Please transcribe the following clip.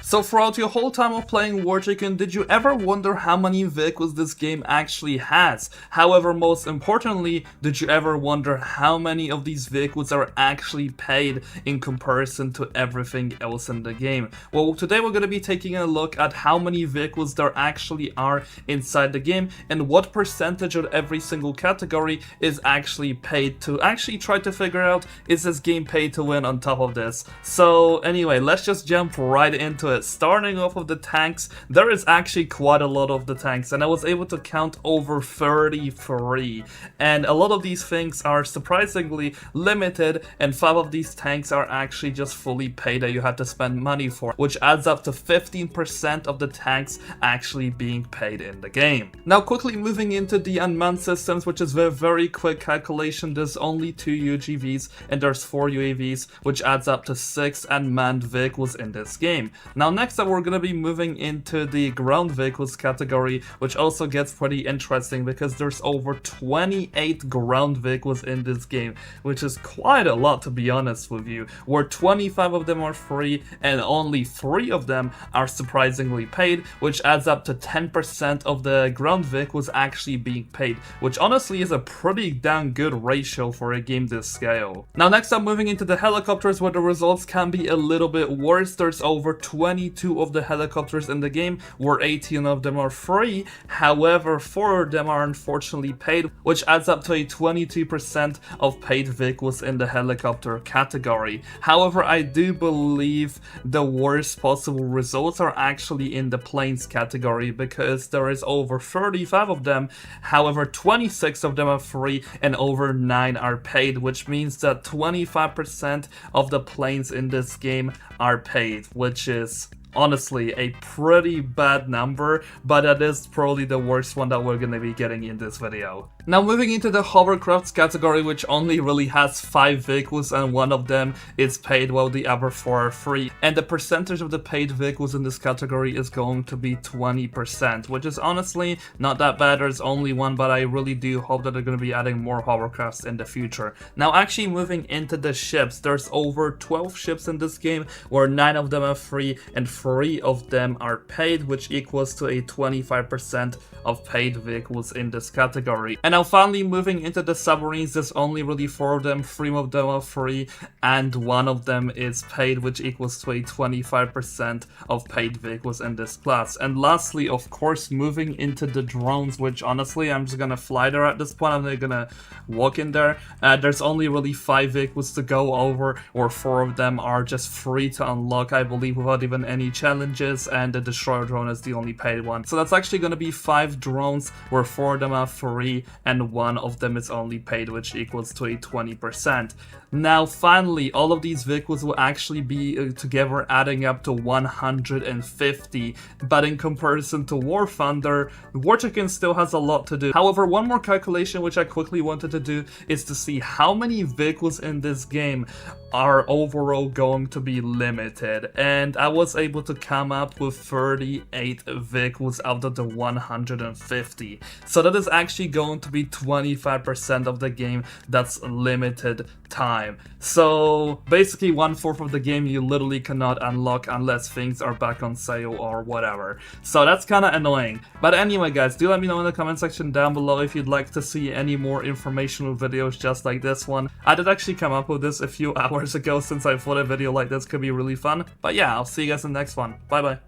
So throughout your whole time of playing War Tycoon, did you ever wonder how many vehicles this game actually has? However, most importantly, did you ever wonder how many of these vehicles are actually paid in comparison to everything else in the game? Well, today we're going to be taking a look at how many vehicles there actually are inside the game and what percentage of every single category is actually paid, to actually try to figure out, is this game paid to win on top of this? So anyway, let's just jump right into it. Starting off with the tanks, there is actually quite a lot of the tanks, and I was able to count over 33, and a lot of these things are surprisingly limited, and 5 of these tanks are actually just fully paid that you have to spend money for, which adds up to 15% of the tanks actually being paid in the game. Now quickly moving into the unmanned systems, which is a very quick calculation. There's only 2 UGVs and there's 4 UAVs, which adds up to 6 unmanned vehicles in this game. Now next up we're going to be moving into the ground vehicles category, which also gets pretty interesting because there's over 28 ground vehicles in this game, which is quite a lot to be honest with you, where 25 of them are free and only 3 of them are surprisingly paid, which adds up to 10% of the ground vehicles actually being paid, which honestly is a pretty damn good ratio for a game this scale. Now next up, moving into the helicopters, where the results can be a little bit worse. There's over 22 of the helicopters in the game, where 18 of them are free. However, 4 of them are unfortunately paid, which adds up to a 22% of paid vehicles in the helicopter category. However, I do believe the worst possible results are actually in the planes category, because there is over 35 of them. However, 26 of them are free and over 9 are paid, which means that 25% of the planes in this game are paid, which is honestly a pretty bad number, but that is probably the worst one that we're gonna be getting in this video. Now moving into the hovercrafts category, which only really has 5 vehicles and 1 of them is paid while the other 4 are free, and the percentage of the paid vehicles in this category is going to be 20%, which is honestly not that bad. There's only 1, but I really do hope that they're going to be adding more hovercrafts in the future. Now actually moving into the ships, there's over 12 ships in this game, where 9 of them are free and 3 of them are paid, which equals to a 25% of paid vehicles in this category. And now finally moving into the submarines, there's only really 4 of them, 3 of them are free and 1 of them is paid, which equals to a 25% of paid vehicles in this class. And lastly, of course, moving into the drones, which honestly I'm just gonna fly there at this point. I'm not gonna walk in there. There's only really 5 vehicles to go over, where 4 of them are just free to unlock, I believe, without even any challenges, and the destroyer drone is the only paid one. So that's actually going to be 5 drones, where 4 of them are free and 1 of them is only paid, which equals to a 20%. Now finally, all of these vehicles will actually be together adding up to 150, but in comparison to War Thunder, War Tycoon still has a lot to do. However, one more calculation which I quickly wanted to do is to see how many vehicles in this game are overall going to be limited, and I was able to come up with 38 vehicles out of the 150. So that is actually going to be 25% of the game that's limited time. So basically 1/4 of the game you literally cannot unlock unless things are back on sale or whatever. So that's kind of annoying. But anyway guys, do let me know in the comment section down below if you'd like to see any more informational videos just like this one. I did actually come up with this a few hours ago, since I thought a video like this could be really fun. But yeah, I'll see you guys in the next one. Bye bye.